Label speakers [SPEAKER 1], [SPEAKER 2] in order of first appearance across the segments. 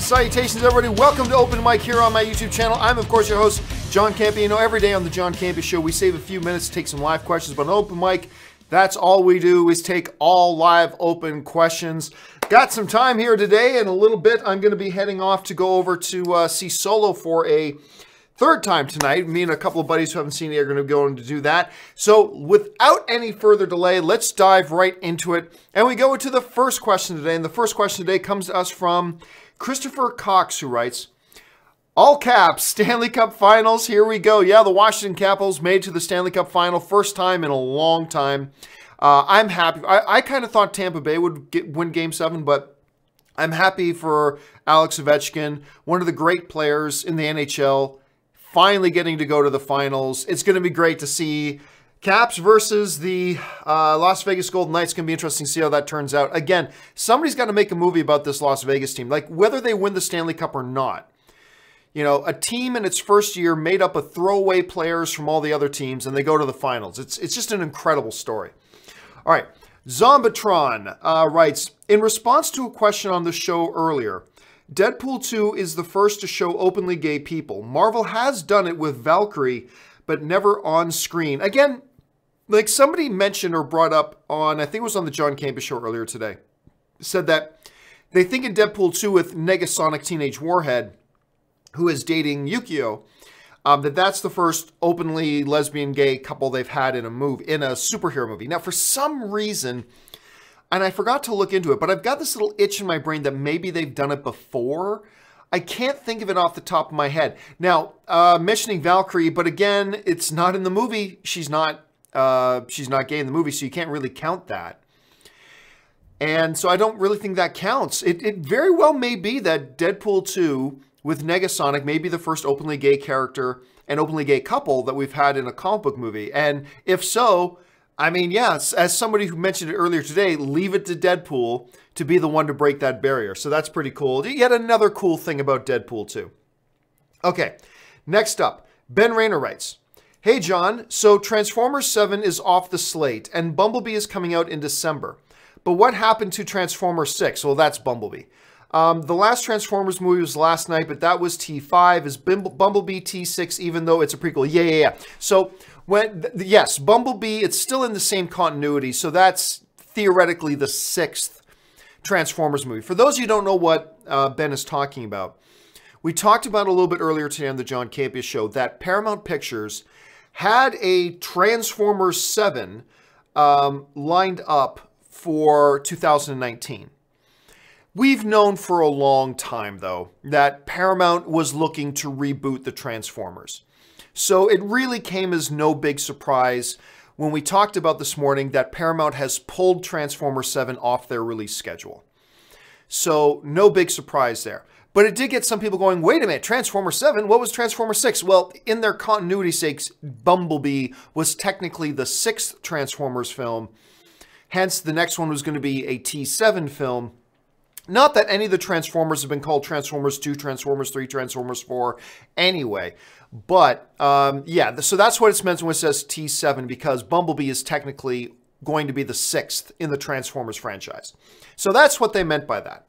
[SPEAKER 1] Salutations, everybody. Welcome to Open Mic here on my YouTube channel. I'm, of course, your host, John Campea. You know, every day on the John Campea Show, we save a few minutes to take some live questions, but on Open Mic, that's all we do is take all live open questions. Got some time here today. In a little bit, I'm going to be heading off to go over to see Solo for a third time tonight. Me and a couple of buddies who haven't seen it are going to go in to do that. So without any further delay, let's dive right into it. And we go into the first question today. And the first question today comes to us from Christopher Cox, who writes, all caps, Stanley Cup Finals, here we go. Yeah, the Washington Capitals made to the Stanley Cup Final, first time in a long time. I'm happy. I kind of thought Tampa Bay would win Game 7, but I'm happy for Alex Ovechkin, one of the great players in the NHL, finally getting to go to the finals. It's going to be great to see Caps versus the Las Vegas Golden Knights. It's going to be interesting to see how that turns out. Again, somebody's got to make a movie about this Las Vegas team, like whether they win the Stanley Cup or not. You know, a team in its first year made up of throwaway players from all the other teams, and they go to the finals. It's just an incredible story. All right, Zombatron writes, in response to a question on the show earlier, Deadpool 2 is the first to show openly gay people. Marvel has done it with Valkyrie, but never on screen. Again, like somebody mentioned or brought up on, I think it was on the John Campea Show earlier today, said that they think in Deadpool 2 with Negasonic Teenage Warhead, who is dating Yukio, that's the first openly lesbian gay couple they've had in a superhero movie. Now, for some reason, and I forgot to look into it, but I've got this little itch in my brain that maybe they've done it before. I can't think of it off the top of my head. Now, mentioning Valkyrie, but again, it's not in the movie. She's not gay in the movie, so you can't really count that. And so I don't really think that counts. It very well may be that Deadpool 2 with Negasonic may be the first openly gay character and openly gay couple that we've had in a comic book movie. And if so, I mean, yes, as somebody who mentioned it earlier today, leave it to Deadpool to be the one to break that barrier. So that's pretty cool. Yet another cool thing about Deadpool 2. Okay, next up, Ben Rayner writes, hey John, so Transformers 7 is off the slate and Bumblebee is coming out in December. But what happened to Transformers 6? Well, that's Bumblebee. The last Transformers movie was last night, but that was T5. Is Bumblebee T6, even though it's a prequel? Yeah. So, yes, Bumblebee, it's still in the same continuity, so that's theoretically the 6th Transformers movie. For those of you who don't know what Ben is talking about, we talked about a little bit earlier today on the John Campea Show that Paramount Pictures had a Transformers 7 lined up for 2019. We've known for a long time, though, that Paramount was looking to reboot the Transformers. So it really came as no big surprise when we talked about this morning that Paramount has pulled Transformers 7 off their release schedule. So no big surprise there. But it did get some people going, wait a minute, Transformers 7? What was Transformers 6? Well, in their continuity sakes, Bumblebee was technically the 6th Transformers film. Hence, the next one was going to be a T7 film. Not that any of the Transformers have been called Transformers 2, Transformers 3, Transformers 4 anyway. But, yeah, so that's what it's meant when it says T7, because Bumblebee is technically going to be the 6th in the Transformers franchise. So that's what they meant by that.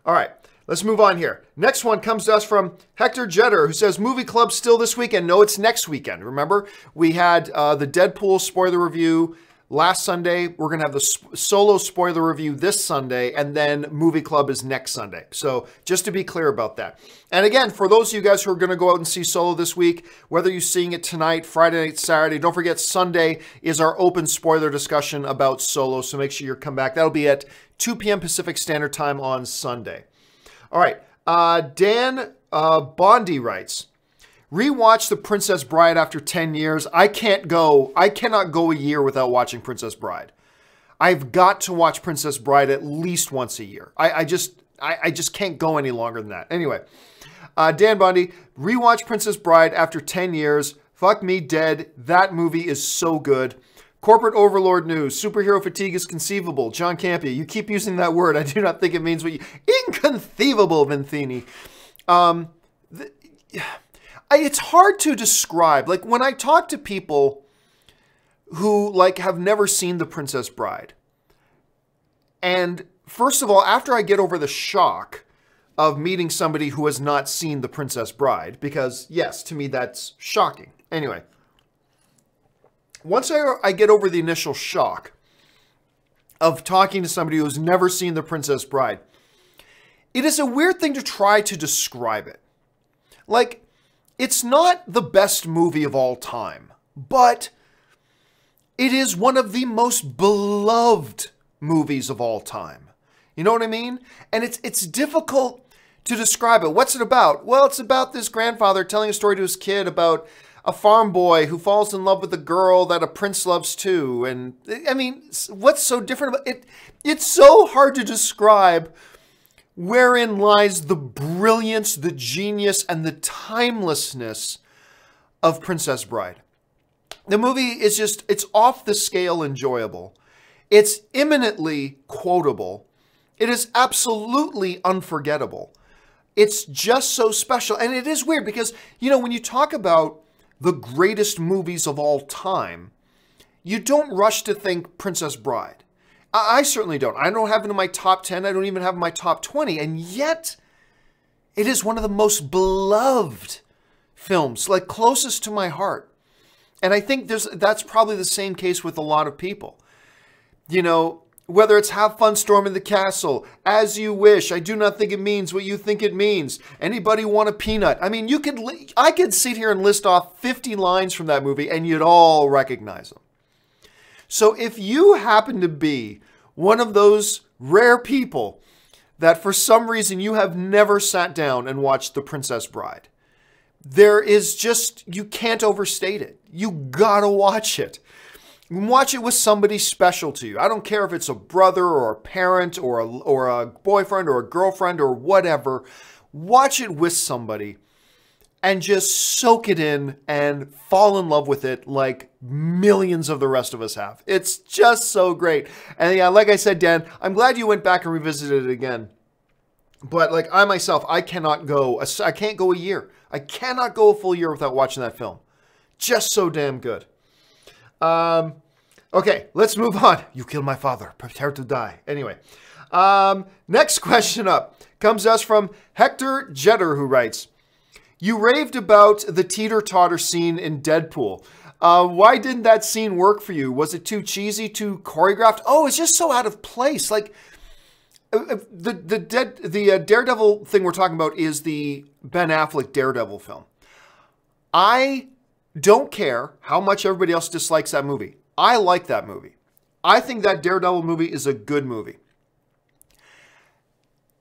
[SPEAKER 1] All right, let's move on here. Next one comes to us from Hector Jetter, who says, movie club still this weekend. No, it's next weekend. Remember, we had the Deadpool spoiler review last Sunday. We're going to have the Solo spoiler review this Sunday, and then Movie Club is next Sunday. So just to be clear about that. And again, for those of you guys who are going to go out and see Solo this week, whether you're seeing it tonight, Friday night, Saturday, don't forget Sunday is our open spoiler discussion about Solo. So make sure you come back. That'll be at 2 p.m. Pacific Standard Time on Sunday. All right. Dan Bondi writes, rewatch The Princess Bride after 10 years. I cannot go a year without watching Princess Bride. I've got to watch Princess Bride at least once a year. I just can't go any longer than that. Anyway, Dan Bundy, rewatch Princess Bride after 10 years. Fuck me dead. That movie is so good. Corporate overlord news. Superhero fatigue is conceivable. John Campea, you keep using that word. I do not think it means what you... Inconceivable, Vinthini. It's hard to describe. Like, when I talk to people who, like, have never seen The Princess Bride, and first of all, after I get over the shock of meeting somebody who has not seen The Princess Bride, because yes, to me that's shocking. Anyway, once I get over the initial shock of talking to somebody who's never seen The Princess Bride, it is a weird thing to try to describe it. Like, it's not the best movie of all time, but it is one of the most beloved movies of all time. You know what I mean? And it's difficult to describe it. What's it about? Well, it's about this grandfather telling a story to his kid about a farm boy who falls in love with a girl that a prince loves too. And I mean, what's so different about it? It's so hard to describe wherein lies the brilliance, the genius, and the timelessness of Princess Bride. The movie is just, it's off the scale enjoyable. It's imminently quotable. It is absolutely unforgettable. It's just so special. And it is weird because, you know, when you talk about the greatest movies of all time, you don't rush to think Princess Bride. I certainly don't. I don't have it in my top 10. I don't even have it in my top 20. And yet, it is one of the most beloved films, like closest to my heart. And I think that's probably the same case with a lot of people. You know, whether it's Have Fun Storming the Castle, As You Wish, I Do Not Think It Means What You Think It Means, Anybody Want a Peanut? I mean, I could sit here and list off 50 lines from that movie and you'd all recognize them. So if you happen to be one of those rare people that for some reason you have never sat down and watched The Princess Bride, there is just, you can't overstate it. You gotta watch it. Watch it with somebody special to you. I don't care if it's a brother or a parent or a boyfriend or a girlfriend or whatever. Watch it with somebody and just soak it in and fall in love with it like millions of the rest of us have. It's just so great. And yeah, like I said, Dan, I'm glad you went back and revisited it again. But like I myself, I can't go a year. I cannot go a full year without watching that film. Just so damn good. Okay, let's move on. You killed my father. Prepare to die. Anyway, next question up comes to us from Hector Jetter, who writes, you raved about the teeter-totter scene in Deadpool. Why didn't that scene work for you? Was it too cheesy, too choreographed? Oh, it's just so out of place. Like, the Daredevil thing we're talking about is the Ben Affleck Daredevil film. I don't care how much everybody else dislikes that movie. I like that movie. I think that Daredevil movie is a good movie.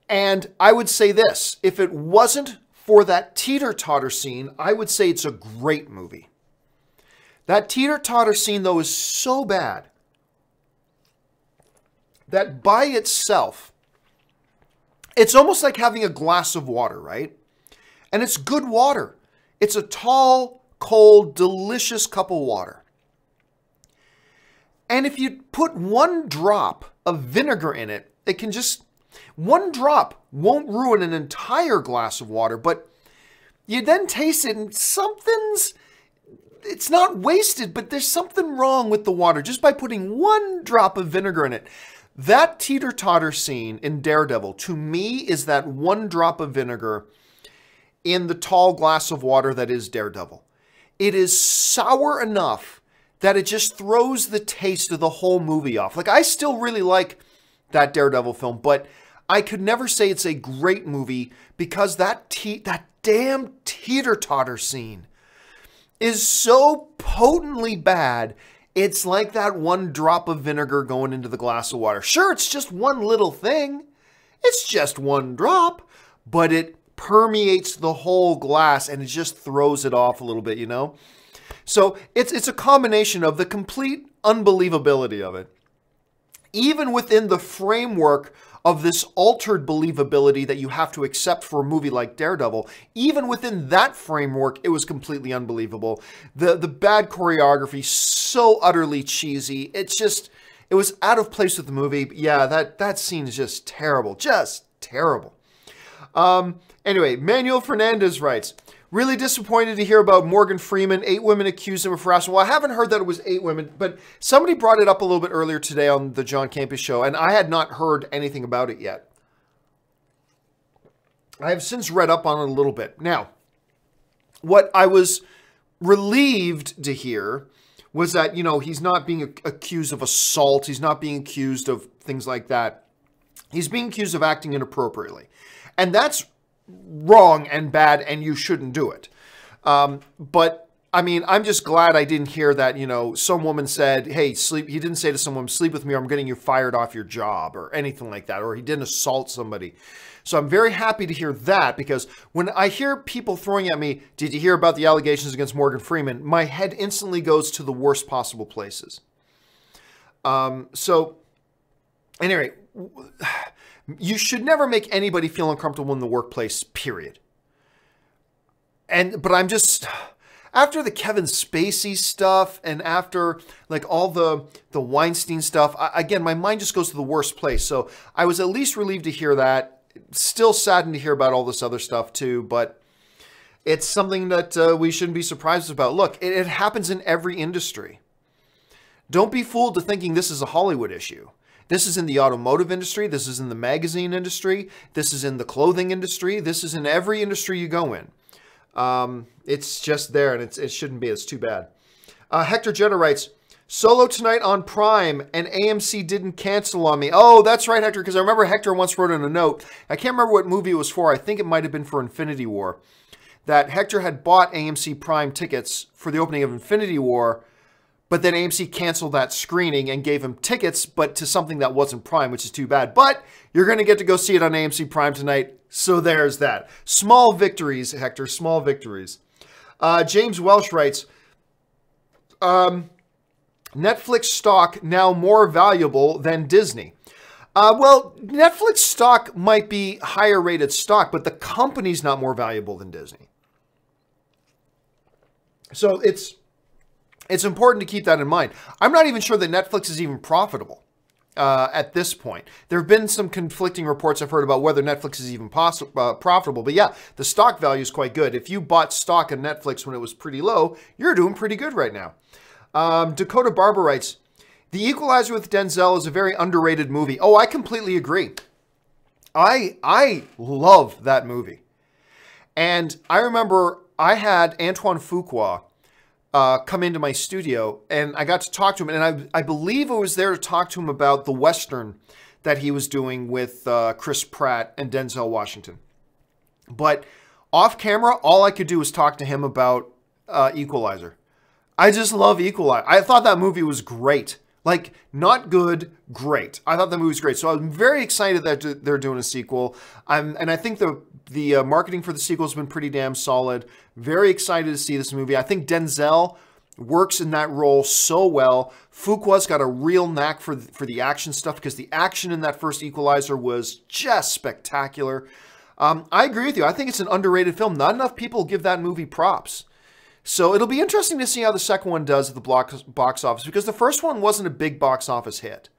[SPEAKER 1] And I would say this, if it wasn't for that teeter-totter scene, I would say it's a great movie. That teeter-totter scene, though, is so bad that by itself, it's almost like having a glass of water, right? And it's good water. It's a tall, cold, delicious cup of water. And if you put one drop of vinegar in it, it can just, one drop won't ruin an entire glass of water, but you then taste it and it's not wasted, but there's something wrong with the water just by putting one drop of vinegar in it. That teeter-totter scene in Daredevil, to me, is that one drop of vinegar in the tall glass of water that is Daredevil. It is sour enough that it just throws the taste of the whole movie off. Like, I still really like that Daredevil film, but I could never say it's a great movie because that damn teeter-totter scene is so potently bad. It's like that one drop of vinegar going into the glass of water. Sure, it's just one little thing. It's just one drop, but it permeates the whole glass and it just throws it off a little bit, you know? So it's a combination of the complete unbelievability of it, even within the framework of this altered believability that you have to accept for a movie like Daredevil. Even within that framework, it was completely unbelievable. The bad choreography, so utterly cheesy. It was out of place with the movie. Yeah, that scene is just terrible. Just terrible. Anyway, Manuel Fernandez writes, really disappointed to hear about Morgan Freeman. 8 women accused him of harassment. Well, I haven't heard that it was 8 women, but somebody brought it up a little bit earlier today on the John Campea show, and I had not heard anything about it yet. I have since read up on it a little bit. Now, what I was relieved to hear was that, you know, he's not being accused of assault. He's not being accused of things like that. He's being accused of acting inappropriately. And that's wrong and bad, and you shouldn't do it. But, I mean, I'm just glad I didn't hear that, you know, some woman said, hey, sleep. He didn't say to someone, sleep with me or I'm getting you fired off your job or anything like that. Or he didn't assault somebody. So I'm very happy to hear that, because when I hear people throwing at me, did you hear about the allegations against Morgan Freeman? My head instantly goes to the worst possible places. So, anyway, you should never make anybody feel uncomfortable in the workplace, period. But I'm just, after the Kevin Spacey stuff and after like all the Weinstein stuff, again, my mind just goes to the worst place. So I was at least relieved to hear that. Still saddened to hear about all this other stuff too, but it's something that we shouldn't be surprised about. Look, it happens in every industry. Don't be fooled to thinking this is a Hollywood issue. This is in the automotive industry. This is in the magazine industry. This is in the clothing industry. This is in every industry you go in. It's just there, and it shouldn't be. It's too bad. Hector Jenner writes, Solo tonight on Prime, and AMC didn't cancel on me. Oh, that's right, Hector, because I remember Hector once wrote in a note. I can't remember what movie it was for. I think it might have been for Infinity War. That Hector had bought AMC Prime tickets for the opening of Infinity War, but then AMC canceled that screening and gave him tickets, but to something that wasn't Prime, which is too bad. But you're going to get to go see it on AMC Prime tonight, so there's that. Small victories, Hector, small victories. James Welsh writes, Netflix stock now more valuable than Disney. Well, Netflix stock might be higher rated stock, but the company's not more valuable than Disney. So it's important to keep that in mind. I'm not even sure that Netflix is even profitable at this point. There have been some conflicting reports I've heard about whether Netflix is even profitable. But yeah, the stock value is quite good. If you bought stock in Netflix when it was pretty low, you're doing pretty good right now. Dakota Barber writes, The Equalizer with Denzel is a very underrated movie. Oh, I completely agree. I love that movie. And I remember I had Antoine Fuqua come into my studio, and I got to talk to him. And I believe I was there to talk to him about the Western that he was doing with Chris Pratt and Denzel Washington. But off camera, all I could do was talk to him about Equalizer. I just love Equalizer. I thought that movie was great. Like, not good, great. I thought the movie was great. So I'm very excited that they're doing a sequel. And I think the marketing for the sequel has been pretty damn solid. Very excited to see this movie. I think Denzel works in that role so well. Fuqua's got a real knack for the action stuff, because the action in that first Equalizer was just spectacular. I agree with you. I think it's an underrated film. Not enough people give that movie props. So it'll be interesting to see how the second one does at the box office, because the first one wasn't a big box office hit.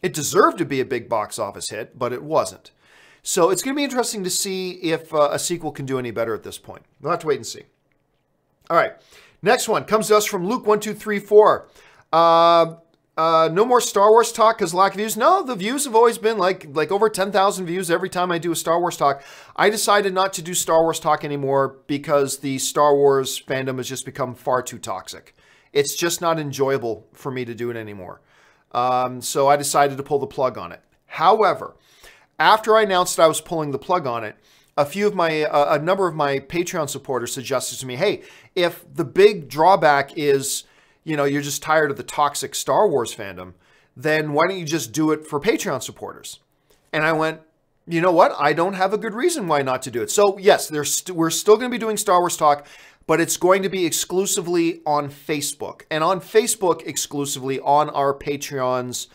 [SPEAKER 1] It deserved to be a big box office hit, but it wasn't. So it's going to be interesting to see if a sequel can do any better at this point. We'll have to wait and see. All right. Next one comes to us from Luke1234. No more Star Wars talk because lack of views. No, the views have always been like over 10,000 views every time I do a Star Wars talk. I decided not to do Star Wars talk anymore because the Star Wars fandom has just become far too toxic. It's just not enjoyable for me to do it anymore. So I decided to pull the plug on it. However, after I announced that I was pulling the plug on it, a number of my Patreon supporters suggested to me, hey, if the big drawback is, you know, you're just tired of the toxic Star Wars fandom, then why don't you just do it for Patreon supporters? And I went, you know what? I don't have a good reason why not to do it. So yes, we're still going to be doing Star Wars talk, but it's going to be exclusively on Facebook, and on Facebook exclusively on our Patreon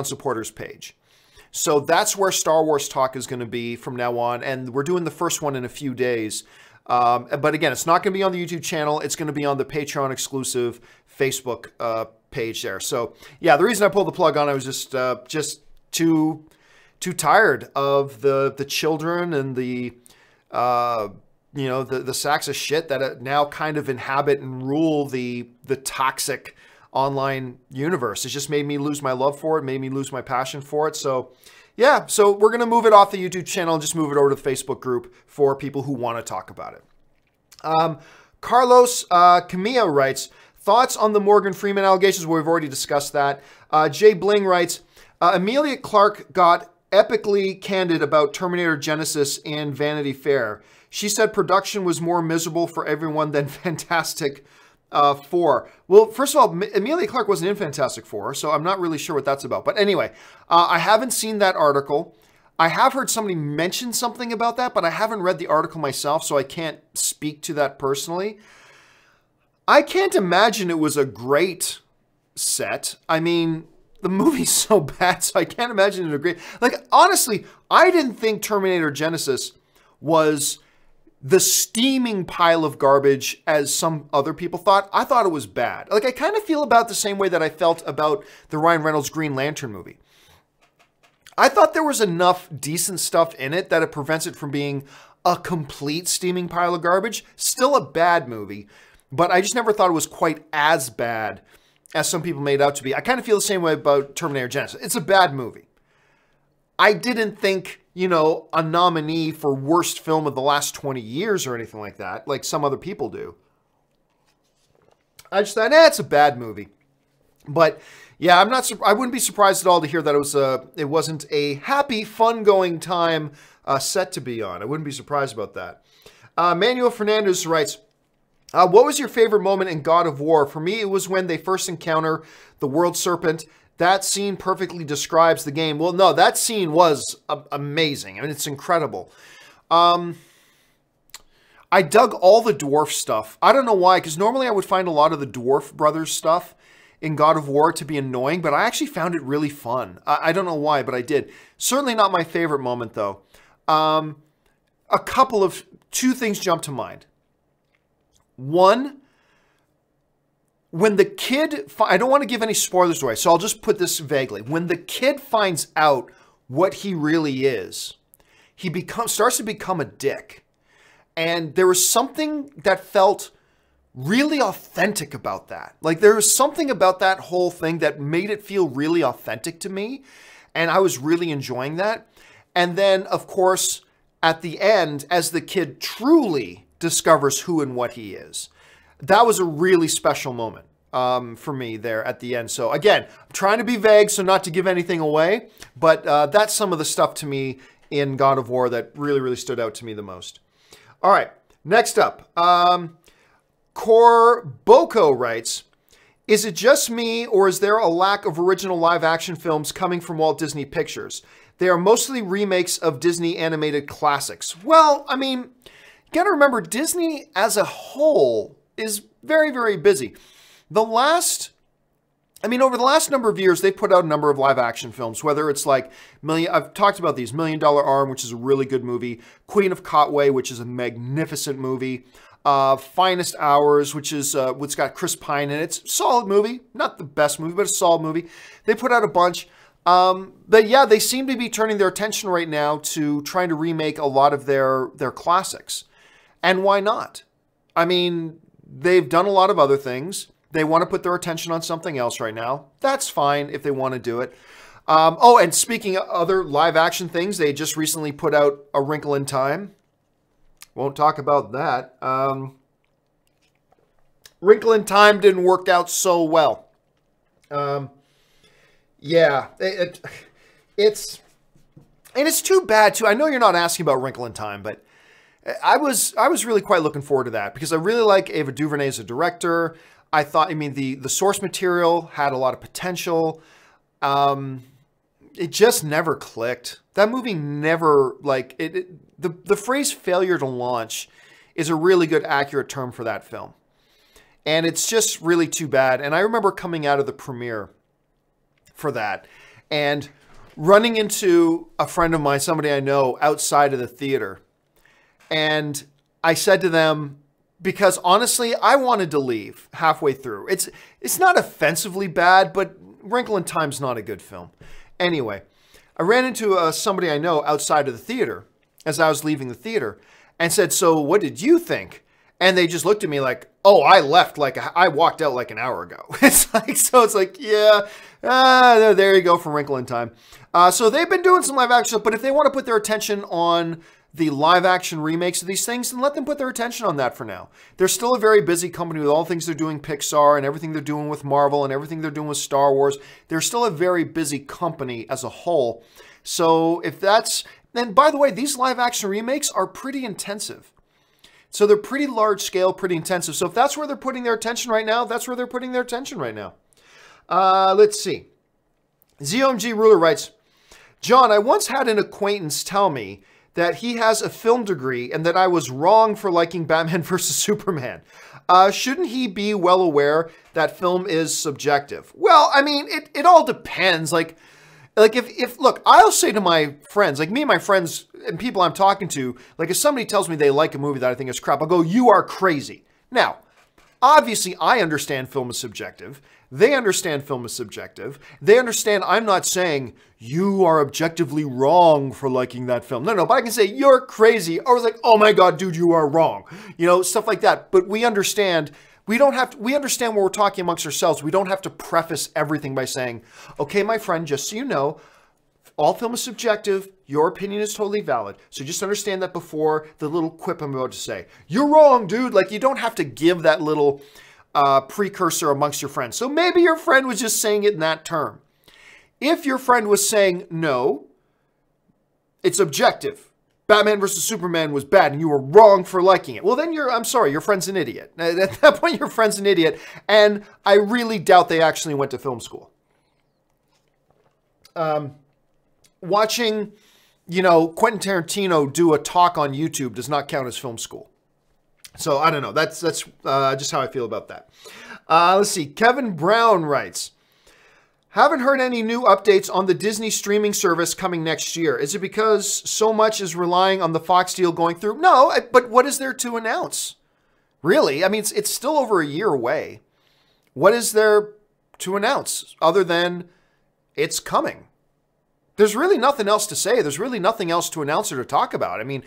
[SPEAKER 1] supporters page. So that's where Star Wars talk is going to be from now on, and we're doing the first one in a few days. But again, it's not going to be on the YouTube channel. It's going to be on the Patreon exclusive Facebook page there. So yeah, the reason I pulled the plug on, I was just too tired of the children and the the sacks of shit that now kind of inhabit and rule the toxic online universe. It just made me lose my love for it, made me lose my passion for it. So yeah, so we're going to move it off the YouTube channel and just move it over to the Facebook group for people who want to talk about it. Carlos Campea writes, thoughts on the Morgan Freeman allegations? Well, we've already discussed that. Jay Bling writes, Emilia Clarke got epically candid about Terminator Genisys in Vanity Fair. She said production was more miserable for everyone than Fantastic Four. Well, first of all, Emilia Clarke wasn't in Fantastic Four, so I'm not really sure what that's about. But anyway, I haven't seen that article. I have heard somebody mention something about that, but I haven't read the article myself, so I can't speak to that personally. I can't imagine it was a great set. I mean, the movie's so bad, so I can't imagine it a great... Like, honestly, I didn't think Terminator Genisys was the steaming pile of garbage as some other people thought. I thought it was bad. Like, I kind of feel about the same way that I felt about the Ryan Reynolds Green Lantern movie. I thought there was enough decent stuff in it that it prevents it from being a complete steaming pile of garbage. Still a bad movie, but I just never thought it was quite as bad as some people made it out to be. I kind of feel the same way about Terminator Genisys. It's a bad movie. I didn't think, you know, a nominee for worst film of the last 20 years or anything like that, like some other people do. I just thought, it's a bad movie. But yeah, I wouldn't be surprised at all to hear that it wasn't a happy, fun-going time set to be on. I wouldn't be surprised about that. Manuel Fernandez writes, what was your favorite moment in God of War? For me, it was when they first encounter the World Serpent. That scene perfectly describes the game. Well, no, that scene was amazing. I mean, it's incredible. I dug all the dwarf stuff. I don't know why, because normally I would find a lot of the Dwarf Brothers stuff in God of War to be annoying, but I actually found it really fun. I don't know why, but I did. Certainly not my favorite moment, though. Two things jump to mind. One, when the kid, I don't want to give any spoilers away, so I'll just put this vaguely. When the kid finds out what he really is, he starts to become a dick. And there was something that felt really authentic about that. Like, there was something about that whole thing that made it feel really authentic to me. And I was really enjoying that. And then, of course, at the end, as the kid truly discovers who and what he is, that was a really special moment for me there at the end. So again, I'm trying to be vague so not to give anything away, but that's some of the stuff to me in God of War that really, really stood out to me the most. All right, next up, Cor Boko writes, is it just me or is there a lack of original live action films coming from Walt Disney Pictures? They are mostly remakes of Disney animated classics. Well, I mean, you gotta remember, Disney as a whole is very, very busy. Over the last number of years, they've put out a number of live action films, whether it's like, I've talked about these, $1 Million Arm, which is a really good movie, Queen of Katwe, which is a magnificent movie, Finest Hours, which is, what's got Chris Pine in it. It's a solid movie, not the best movie, but a solid movie. They put out a bunch. But yeah, they seem to be turning their attention right now to trying to remake a lot of their classics. And why not? I mean, they've done a lot of other things. They want to put their attention on something else right now. That's fine if they want to do it. Oh, and speaking of other live action things, they just recently put out A Wrinkle in Time. Won't talk about that. Wrinkle in Time didn't work out so well. Yeah, it's too bad too. I know you're not asking about Wrinkle in Time, but I was really quite looking forward to that because I really like Ava DuVernay as a director. I thought, the source material had a lot of potential. It just never clicked. That movie never, the phrase failure to launch is a really good, accurate term for that film. And it's just really too bad. And I remember coming out of the premiere for that and running into a friend of mine, somebody I know, outside of the theater. And I said to them, because honestly, I wanted to leave halfway through. It's not offensively bad, but Wrinkle in Time's not a good film. Anyway, I ran into somebody I know outside of the theater as I was leaving the theater and said, so what did you think? And they just looked at me like, oh, I walked out like an hour ago. It's like, yeah, there you go for Wrinkle in Time. So they've been doing some live action stuff, but if they want to put their attention on the live action remakes of these things, then let them put their attention on that for now. They're still a very busy company with all the things they're doing Pixar and everything they're doing with Marvel and everything they're doing with Star Wars. They're still a very busy company as a whole. So if that's, and by the way, these live action remakes are pretty intensive. So they're pretty large scale, pretty intensive. So if that's where they're putting their attention right now, that's where they're putting their attention right now. Let's see. ZOMG Ruler writes, John, I once had an acquaintance tell me that he has a film degree and that I was wrong for liking Batman versus Superman. Shouldn't he be well aware that film is subjective? Well, I mean, it all depends. Like if look, I'll say to my friends, like me and my friends and people I'm talking to, like if somebody tells me they like a movie that I think is crap, I'll go, you are crazy. Now, obviously I understand film is subjective. They understand film is subjective. They understand I'm not saying you are objectively wrong for liking that film. No, but I can say you're crazy. Or it's like, oh my God, dude, you are wrong. You know, stuff like that. But we understand, we understand when we're talking amongst ourselves. We don't have to preface everything by saying, okay, my friend, just so you know, all film is subjective. Your opinion is totally valid. So just understand that before the little quip I'm about to say. You're wrong, dude. Like you don't have to give that little precursor amongst your friends. So maybe your friend was just saying it in that term. If your friend was saying, no, it's objective. Batman versus Superman was bad and you were wrong for liking it. Well, then I'm sorry, your friend's an idiot. At that point, your friend's an idiot. And I really doubt they actually went to film school. Watching, Quentin Tarantino do a talk on YouTube does not count as film school. So I don't know. That's just how I feel about that. Let's see. Kevin Brown writes, haven't heard any new updates on the Disney streaming service coming next year. Is it because so much is relying on the Fox deal going through? No, but what is there to announce? Really? I mean, it's still over a year away. What is there to announce other than it's coming? There's really nothing else to say. There's really nothing else to announce or to talk about. I mean,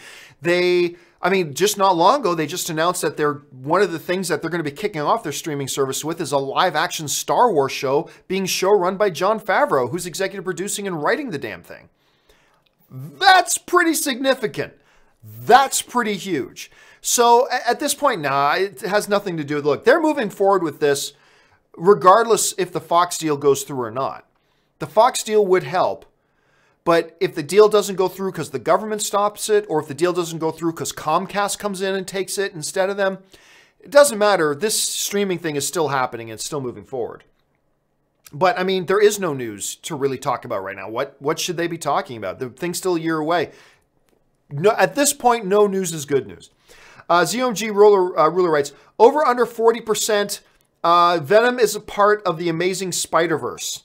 [SPEAKER 1] just not long ago, they just announced that one of the things that they're going to be kicking off their streaming service with is a live-action Star Wars show being showrun by Jon Favreau, who's executive producing and writing the damn thing. That's pretty significant. That's pretty huge. So at this point now, it has nothing to do with, look, they're moving forward with this regardless if the Fox deal goes through or not. The Fox deal would help. But if the deal doesn't go through because the government stops it, or if the deal doesn't go through because Comcast comes in and takes it instead of them, it doesn't matter. This streaming thing is still happening and it's still moving forward. But I mean, there is no news to really talk about right now. What should they be talking about? The thing's still a year away. No, at this point, no news is good news. ZOMG Ruler writes, over under 40%, Venom is a part of the Amazing Spider-Verse.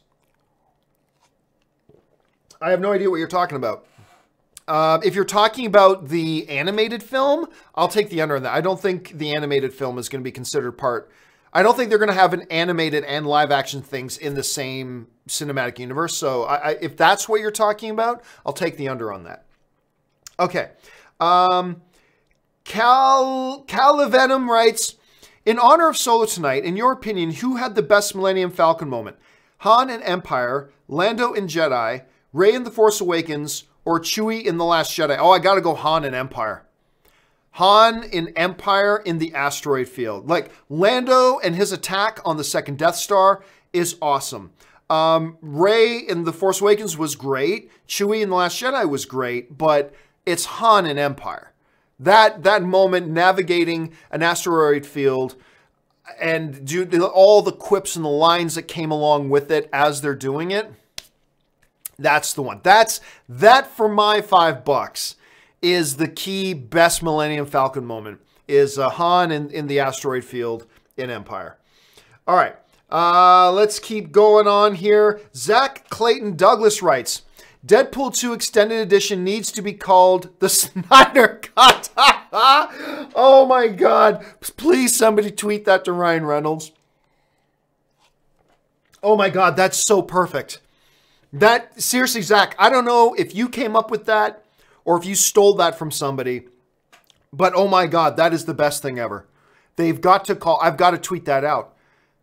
[SPEAKER 1] I have no idea what you're talking about. If you're talking about the animated film, I'll take the under on that. I don't think the animated film is going to be considered part. I don't think they're going to have an animated and live action things in the same cinematic universe. So if that's what you're talking about, I'll take the under on that. Okay. Calivenom writes, in honor of Solo tonight, in your opinion, who had the best Millennium Falcon moment? Han in Empire, Lando in Jedi, Rey in The Force Awakens, or Chewie in The Last Jedi? Oh, I gotta go Han in Empire. Han in Empire in the asteroid field. Like, Lando and his attack on the second Death Star is awesome. Rey in The Force Awakens was great. Chewie in The Last Jedi was great, but it's Han in Empire. That moment navigating an asteroid field and all the quips and the lines that came along with it as they're doing it, that's the one. That for my $5 is the key best Millennium Falcon moment, is Han in the asteroid field in Empire. All right, let's keep going on here. Zach Clayton Douglas writes, Deadpool 2 Extended Edition needs to be called the Snyder Cut. Oh my God. Please somebody tweet that to Ryan Reynolds. Oh my God, that's so perfect. Seriously, Zach, I don't know if you came up with that or if you stole that from somebody, but oh my God, that is the best thing ever. They've got to call, I've got to tweet that out.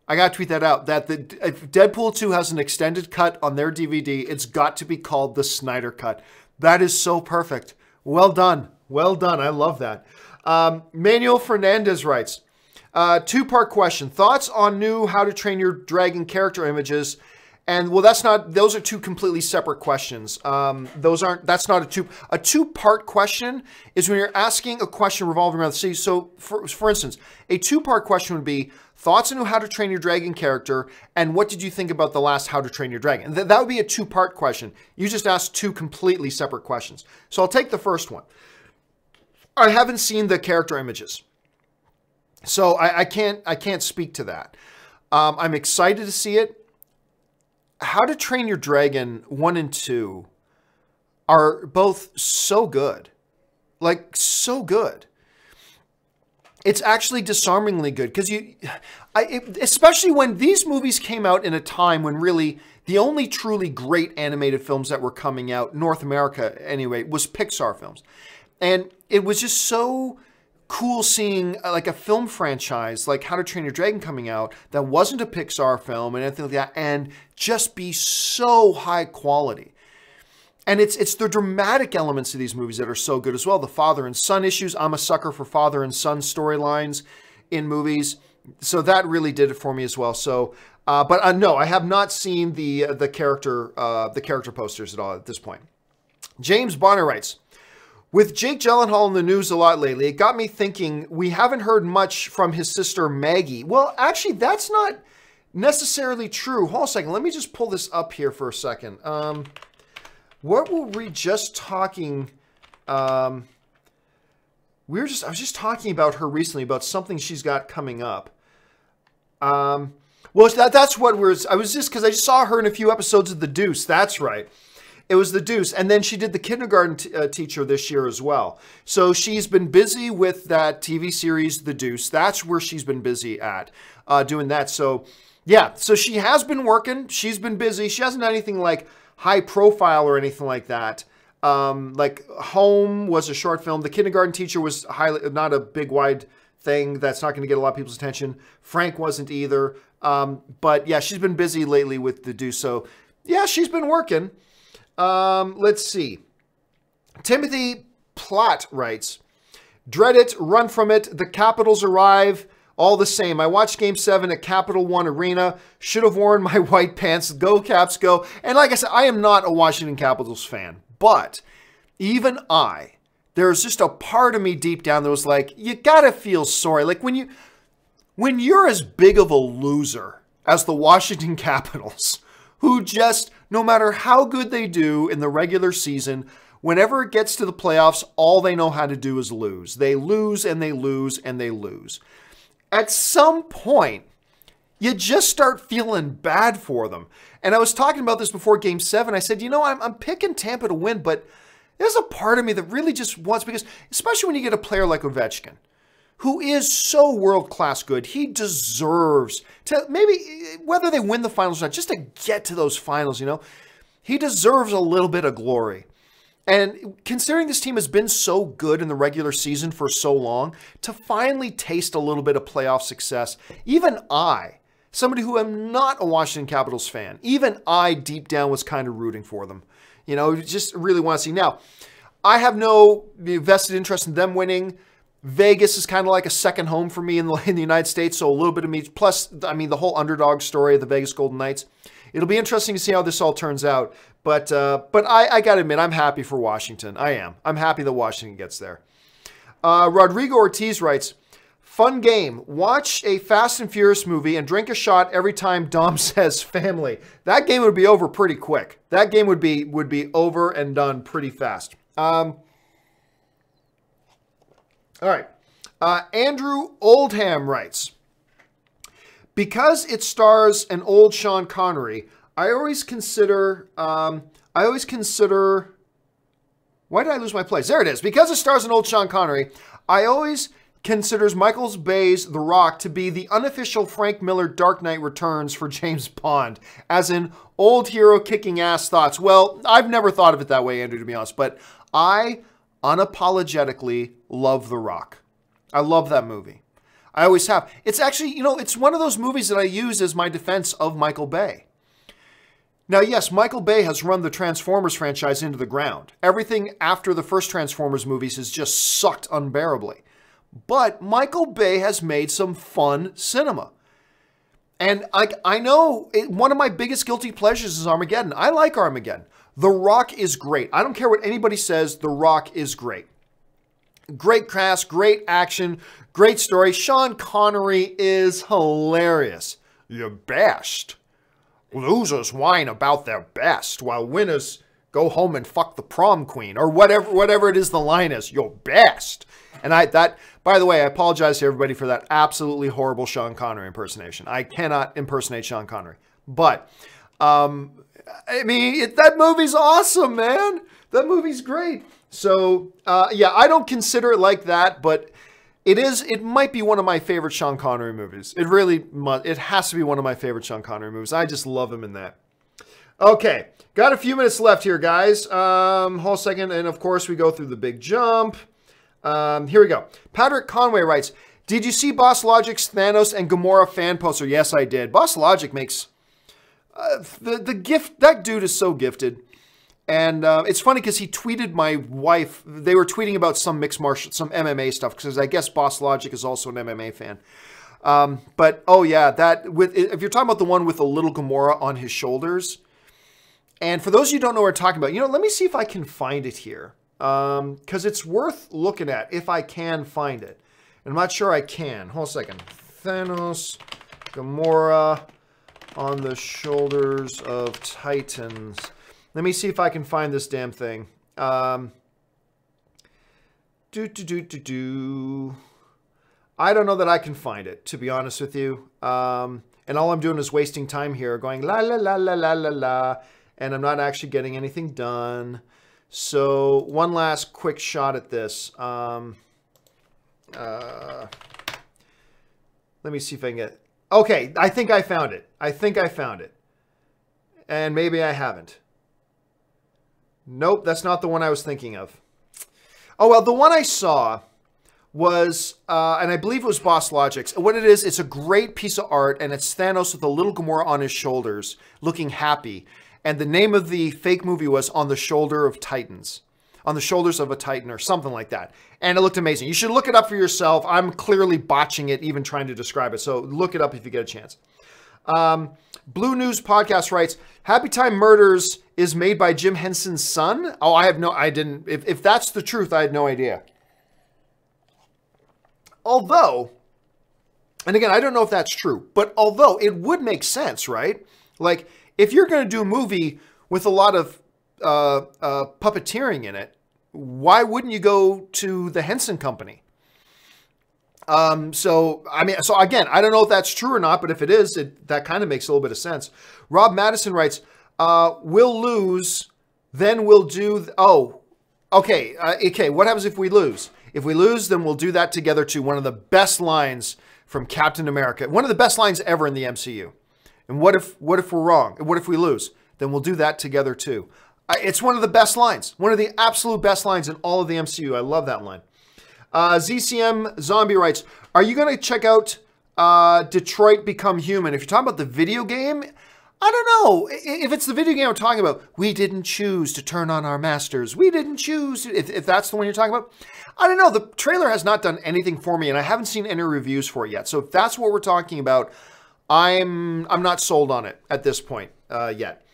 [SPEAKER 1] I got to tweet that out, that if Deadpool 2 has an extended cut on their DVD, it's got to be called the Snyder Cut. That is so perfect. Well done. Well done. I love that. Manuel Fernandez writes, two-part question. Thoughts on new How to Train Your Dragon character images? And well, those are two completely separate questions. That's not a two-part question is when you're asking a question revolving around the city. So for instance, a two-part question would be thoughts on How to Train Your Dragon character and what did you think about the last How to Train Your Dragon? That would be a two-part question. You just asked two completely separate questions. So I'll take the first one. I haven't seen the character images, so I can't speak to that. I'm excited to see it. How to Train Your Dragon 1 and 2 are both so good. Like, so good. It's actually disarmingly good because especially when these movies came out in a time when really the only truly great animated films that were coming out, North America anyway, was Pixar films. And it was just so cool seeing like a film franchise like How to Train Your Dragon coming out that wasn't a Pixar film and anything like that, and just be so high quality. And it's the dramatic elements of these movies that are so good as well. The father and son issues. I'm a sucker for father and son storylines in movies, so that really did it for me as well. So, but no, I have not seen the character posters at all at this point. James Bonner writes, with Jake Gyllenhaal in the news a lot lately, it got me thinking we haven't heard much from his sister Maggie. Well, actually, that's not necessarily true. Hold on a second. Let me just pull this up here for a second. What were we just talking? I was just talking about her recently, about something she's got coming up. Well, that's what I was just, because I just saw her in a few episodes of The Deuce. That's right. It was The Deuce. And then she did the kindergarten teacher this year as well. So she's been busy with that TV series, The Deuce. That's where she's been busy at doing that. So yeah, so she has been working. She's been busy. She hasn't done anything like high profile or anything like that. Like Home was a short film. The kindergarten teacher was not a big wide thing. That's not going to get a lot of people's attention. Frank wasn't either. But yeah, she's been busy lately with The Deuce. So yeah, she's been working. Let's see. Timothy Platt writes, dread it, run from it. The Capitals arrive. All the same. I watched Game 7 at Capital One Arena. Should have worn my white pants. Go Caps, go. And like I said, I am not a Washington Capitals fan. But even there's just a part of me deep down that was like, you gotta feel sorry. Like when you're as big of a loser as the Washington Capitals, who just, no matter how good they do in the regular season, whenever it gets to the playoffs, all they know how to do is lose. They lose and they lose and they lose. At some point, you just start feeling bad for them. And I was talking about this before Game 7. I said, I'm picking Tampa to win, but there's a part of me that really just wants, because especially when you get a player like Ovechkin, who is so world-class good, he deserves to, maybe, whether they win the finals or not, just to get to those finals, he deserves a little bit of glory. And considering this team has been so good in the regular season for so long, to finally taste a little bit of playoff success, even somebody who am not a Washington Capitals fan, even I deep down was kind of rooting for them. Just really want to see. Now, I have no vested interest in them winning. Vegas is kind of like a second home for me in the United States, so a little bit of me. Plus, I mean, the whole underdog story of the Vegas Golden Knights. It'll be interesting to see how this all turns out. But I got to admit, I'm happy for Washington. I am. I'm happy that Washington gets there. Rodrigo Ortiz writes, fun game. Watch a Fast and Furious movie and drink a shot every time Dom says family. That game would be over pretty quick. That game would be over and done pretty fast. All right. Andrew Oldham writes, because it stars an old Sean Connery, I always consider, why did I lose my place? There it is. Because it stars an old Sean Connery, I always considers Michael Bay's The Rock to be the unofficial Frank Miller Dark Knight Returns for James Bond, as in old hero kicking ass thoughts. Well, I've never thought of it that way, Andrew, to be honest, but I unapologetically love The Rock. I love that movie. I always have. It's actually, you know, it's one of those movies that I use as my defense of Michael Bay. Now, yes, Michael Bay has run the Transformers franchise into the ground. Everything after the first Transformers movies has just sucked unbearably. But Michael Bay has made some fun cinema. And I know one of my biggest guilty pleasures is Armageddon. I like Armageddon. The Rock is great. I don't care what anybody says, The Rock is great. Great cast, great action, great story. Sean Connery is hilarious. You're best. Losers whine about their best, while winners go home and fuck the prom queen, or whatever it is the line is. You're best. And by the way, I apologize to everybody for that absolutely horrible Sean Connery impersonation. I cannot impersonate Sean Connery. But, I mean, that movie's awesome, man. That movie's great. So, yeah, I don't consider it like that, but it might be one of my favorite Sean Connery movies. It has to be one of my favorite Sean Connery movies. I just love him in that. Okay, got a few minutes left here, guys. Hold a second, and of course we go through the big jump. Here we go. Patrick Conway writes, did you see Boss Logic's Thanos and Gamora fan poster? Yes, I did. Boss Logic makes that dude is so gifted. And it's funny because he tweeted my wife. They were tweeting about some mixed martial, some MMA stuff, because I guess Boss Logic is also an MMA fan. But oh yeah, if you're talking about the one with the little Gamora on his shoulders, and for those of you who don't know what we're talking about, you know, let me see if I can find it here, because it's worth looking at if I can find it. And I'm not sure I can. Hold a second. Thanos, Gamora on the shoulders of Titans. Let me see if I can find this damn thing. I don't know that I can find it, to be honest with you. And all I'm doing is wasting time here going la la la la la la la, and I'm not actually getting anything done. So one last quick shot at this. Let me see if I can get... Okay, I think I found it. I think I found it. And maybe I haven't. Nope, that's not the one I was thinking of. Oh, well, the one I saw was, and I believe it was Boss Logic's. What it is, it's a great piece of art, and it's Thanos with a little Gamora on his shoulders, looking happy. And the name of the fake movie was On the Shoulder of Titans. On the Shoulders of a Titan, or something like that. And it looked amazing. You should look it up for yourself. I'm clearly botching it, even trying to describe it. So look it up if you get a chance. Blue News Podcast writes, Happy Time Murders is made by Jim Henson's son? Oh, I didn't, if that's the truth, I had no idea. Although, and again, I don't know if that's true, but although it would make sense, right? Like, if you're going to do a movie with a lot of puppeteering in it, why wouldn't you go to the Henson Company? So again, I don't know if that's true or not, but if it is, that kind of makes a little bit of sense. Rob Madison writes, we'll lose, then we'll do, okay, what happens if we lose? If we lose, then we'll do that together too. One of the best lines from Captain America. One of the best lines ever in the MCU. And what if we're wrong? And what if we lose? Then we'll do that together too. It's one of the best lines. One of the absolute best lines in all of the MCU. I love that line. ZCM Zombie writes, are you going to check out Detroit Become Human? If you're talking about the video game, I don't know. If it's the video game I'm talking about, we didn't choose to turn on our masters. We didn't choose. If that's the one you're talking about, I don't know. The trailer has not done anything for me, and I haven't seen any reviews for it yet. So if that's what we're talking about, I'm not sold on it at this point yet.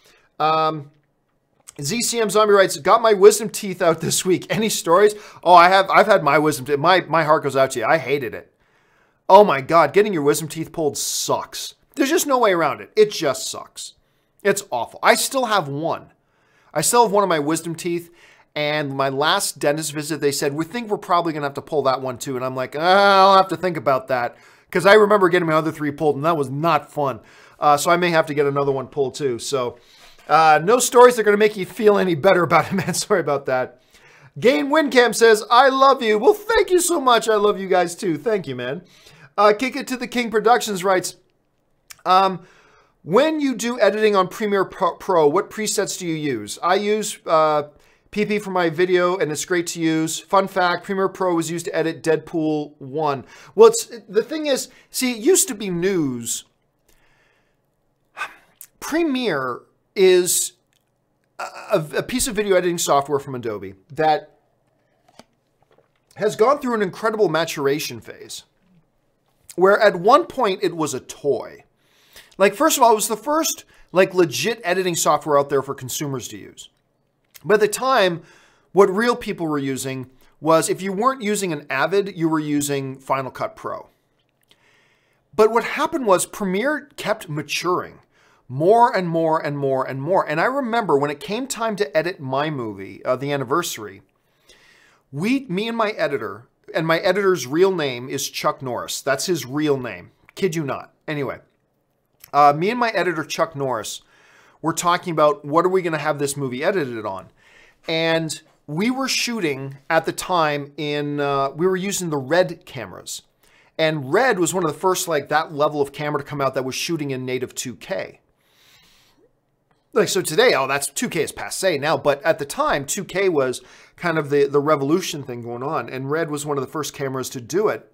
[SPEAKER 1] ZCM Zombie writes, got my wisdom teeth out this week. Any stories? Oh, I've had my wisdom teeth. My heart goes out to you. I hated it. Oh my God, getting your wisdom teeth pulled sucks. There's just no way around it. It just sucks. It's awful. I still have one. I still have one of my wisdom teeth, and my last dentist visit, they said, we think we're probably going to have to pull that one too. And I'm like, I'll have to think about that, because I remember getting my other three pulled, and that was not fun. So I may have to get another one pulled too. So no stories that are going to make you feel any better about it, man. Sorry about that. Gain Wincamp says, I love you. Well, thank you so much. I love you guys too. Thank you, man. Kick It to the King Productions writes, when you do editing on Premiere Pro, what presets do you use? I use PP for my video, and it's great to use. Fun fact, Premiere Pro was used to edit Deadpool 1. Well, the thing is, see, it used to be news. Premiere is a piece of video editing software from Adobe that has gone through an incredible maturation phase, where at one point it was a toy. Like, first of all, it was the first like legit editing software out there for consumers to use. But at the time, what real people were using was, if you weren't using an Avid, you were using Final Cut Pro. But what happened was Premiere kept maturing more and more and more and more. And I remember when it came time to edit my movie, the anniversary, me and my editor's real name is Chuck Norris. That's his real name. Kid you not. Anyway, me and my editor, Chuck Norris, were talking about what are we going to have this movie edited on. And we were shooting at the time we were using the Red cameras. And Red was one of the first, like, that level of camera to come out that was shooting in native 2K. Like, so today, oh, that's 2K is passé now. But at the time, 2K was kind of the revolution thing going on. And Red was one of the first cameras to do it.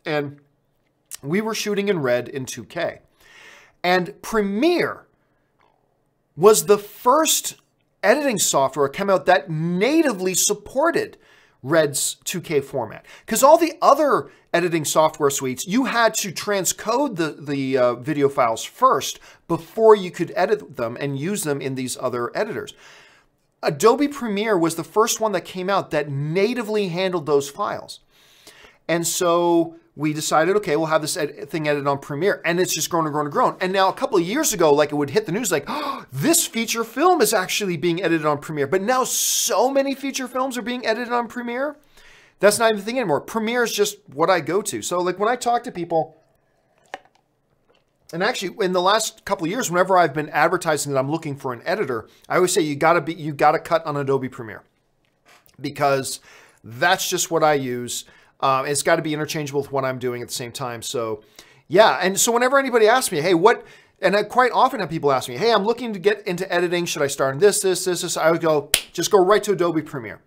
[SPEAKER 1] And we were shooting in Red in 2K. And Premiere was the first editing software that came out that natively supported Red's 2K format. Because all the other editing software suites, you had to transcode the video files first before you could edit them and use them in these other editors. Adobe Premiere was the first one that came out that natively handled those files. And so we decided, okay, we'll have this thing edited on Premiere, and it's just grown and grown and grown. And now a couple of years ago, like, it would hit the news like, oh, this feature film is actually being edited on Premiere. But now so many feature films are being edited on Premiere. That's not even the thing anymore. Premiere is just what I go to. So, like, when I talk to people, and actually in the last couple of years, whenever I've been advertising that I'm looking for an editor, I always say you gotta cut on Adobe Premiere, because that's just what I use. It's got to be interchangeable with what I'm doing at the same time. So, yeah. And so whenever anybody asks me, hey, and I quite often have people ask me, hey, I'm looking to get into editing. Should I start in this? I would go, just go right to Adobe Premiere.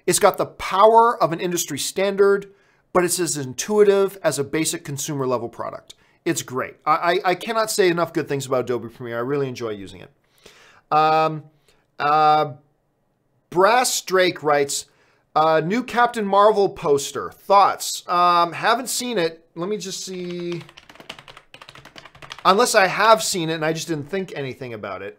[SPEAKER 1] It's got the power of an industry standard, but it's as intuitive as a basic consumer level product. It's great. I cannot say enough good things about Adobe Premiere. I really enjoy using it. Brass Drake writes, new Captain Marvel poster. Thoughts? Haven't seen it. Let me just see. Unless I have seen it and I just didn't think anything about it.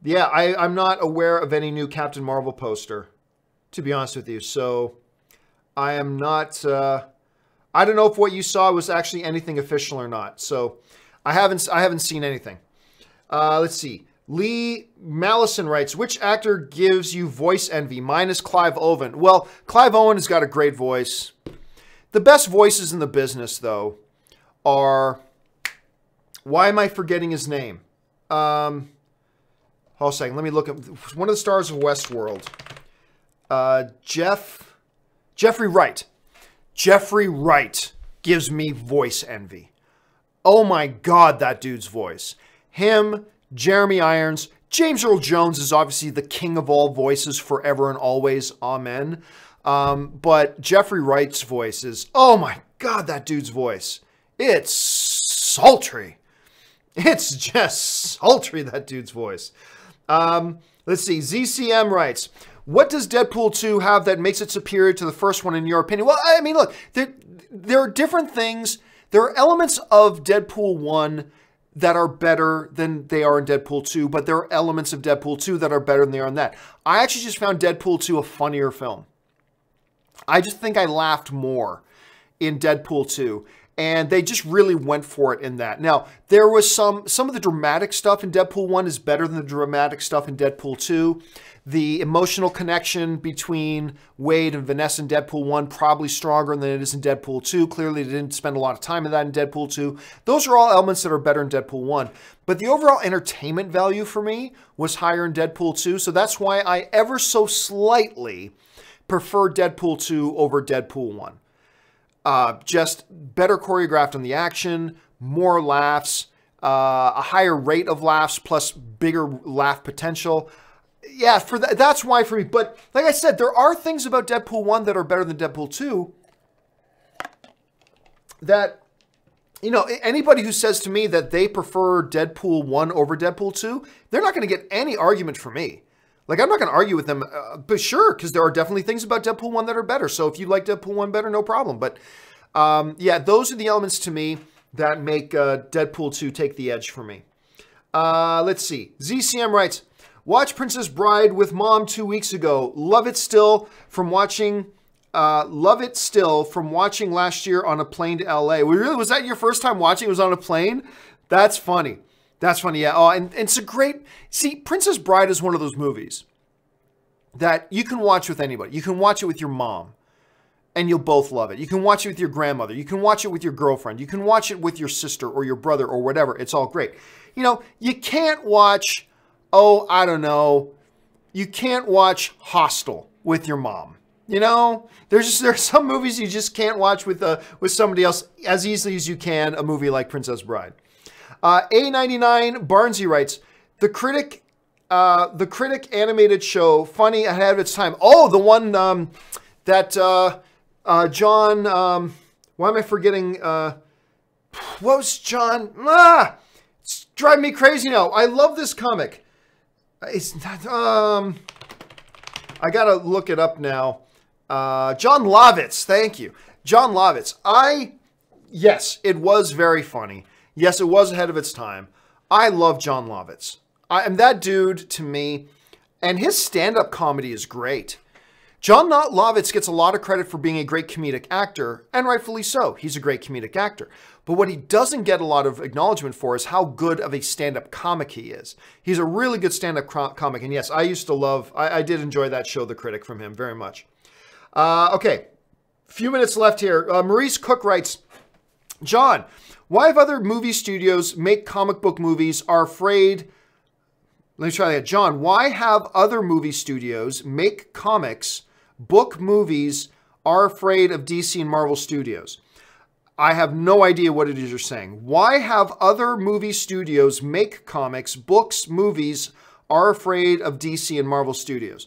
[SPEAKER 1] Yeah, I'm not aware of any new Captain Marvel poster, to be honest with you. So I am not, I don't know if what you saw was actually anything official or not. So I haven't seen anything. Let's see. Lee Mallison writes, which actor gives you voice envy? Mine is Clive Owen. Well, Clive Owen has got a great voice. The best voices in the business, though, are... Why am I forgetting his name? Hold on a second. Let me look at one of the stars of Westworld. Jeffrey Wright. Jeffrey Wright gives me voice envy. Oh my God, that dude's voice. Him, Jeremy Irons, James Earl Jones is obviously the king of all voices forever and always. Amen. But Jeffrey Wright's voice is, oh my God, that dude's voice. It's sultry. It's just sultry, that dude's voice. Let's see. ZCM writes, what does Deadpool 2 have that makes it superior to the first one in your opinion? Well, I mean, look, there are different things. There are elements of Deadpool 1 that are better than they are in Deadpool 2, but there are elements of Deadpool 2 that are better than they are in that. I actually just found Deadpool 2 a funnier film. I just think I laughed more in Deadpool 2, and they just really went for it in that. Now, there was some of the dramatic stuff in Deadpool 1 is better than the dramatic stuff in Deadpool 2. The emotional connection between Wade and Vanessa in Deadpool 1 probably stronger than it is in Deadpool 2. Clearly, they didn't spend a lot of time in that in Deadpool 2. Those are all elements that are better in Deadpool 1. But the overall entertainment value for me was higher in Deadpool 2. So that's why I ever so slightly prefer Deadpool 2 over Deadpool 1. Just better choreographed on the action, more laughs. a higher rate of laughs plus bigger laugh potential. Yeah, for that's why for me. But like I said, there are things about Deadpool 1 that are better than Deadpool 2 that, you know, anybody who says to me that they prefer Deadpool 1 over Deadpool 2, they're not going to get any argument from me. Like, I'm not going to argue with them, but sure, because there are definitely things about Deadpool 1 that are better. So if you like Deadpool 1 better, no problem. But yeah, those are the elements to me that make Deadpool 2 take the edge for me. Let's see. ZCM writes, watch Princess Bride with Mom 2 weeks ago. Love it still from watching last year on a plane to LA. Was that your first time watching? It was on a plane? That's funny. That's funny, yeah. Oh, and it's a great... See, Princess Bride is one of those movies that you can watch with anybody. You can watch it with your mom, and you'll both love it. You can watch it with your grandmother. You can watch it with your girlfriend. You can watch it with your sister or your brother or whatever. It's all great. You know, you can't watch, oh, I don't know, you can't watch Hostel with your mom. You know, there's some movies you just can't watch with somebody else as easily as you can a movie like Princess Bride. A99 Barnsey writes, the critic animated show, funny ahead of its time. Oh, the one that John, why am I forgetting? What was John? It's driving me crazy now. I love this comic. It's not, I gotta look it up now. John Lovitz, thank you. John Lovitz. Yes, it was very funny. Yes, it was ahead of its time. I love John Lovitz. And that dude, to me, and his stand-up comedy is great. John Lovitz gets a lot of credit for being a great comedic actor, and rightfully so. He's a great comedic actor. But what he doesn't get a lot of acknowledgement for is how good of a stand-up comic he is. He's a really good stand-up comic, and yes, I used to love, I did enjoy that show, The Critic, from him very much. Okay, few minutes left here. Maurice Cook writes, John, why have other movie studios make comic book movies are afraid... Let me try that. John, why have other movie studios make comics book movies are afraid of DC and Marvel Studios? I have no idea what it is you're saying. Why have other movie studios make comics, books, movies are afraid of DC and Marvel Studios?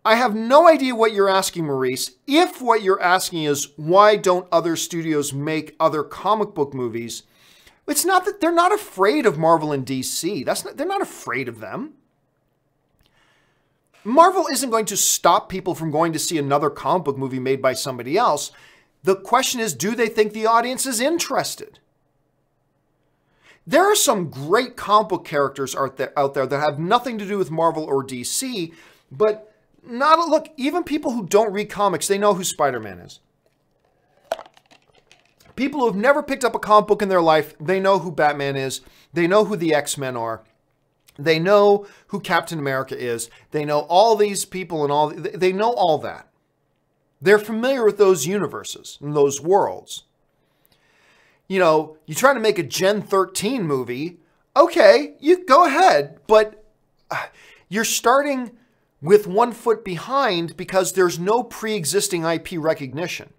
[SPEAKER 1] I have no idea what you're asking, Maurice. If what you're asking is why don't other studios make other comic book movies, it's not that they're not afraid of Marvel and DC. They're not afraid of them. Marvel isn't going to stop people from going to see another comic book movie made by somebody else. The question is, do they think the audience is interested? There are some great comic book characters out there that have nothing to do with Marvel or DC, but look, even people who don't read comics, they know who Spider-Man is. People who have never picked up a comic book in their life, they know who Batman is. They know who the X-Men are. They know who Captain America is. They know all these people and they know all that. They're familiar with those universes and those worlds. You know, you try to make a Gen 13 movie, okay, you go ahead, but you're starting with 1 foot behind because there's no pre-existing IP recognition.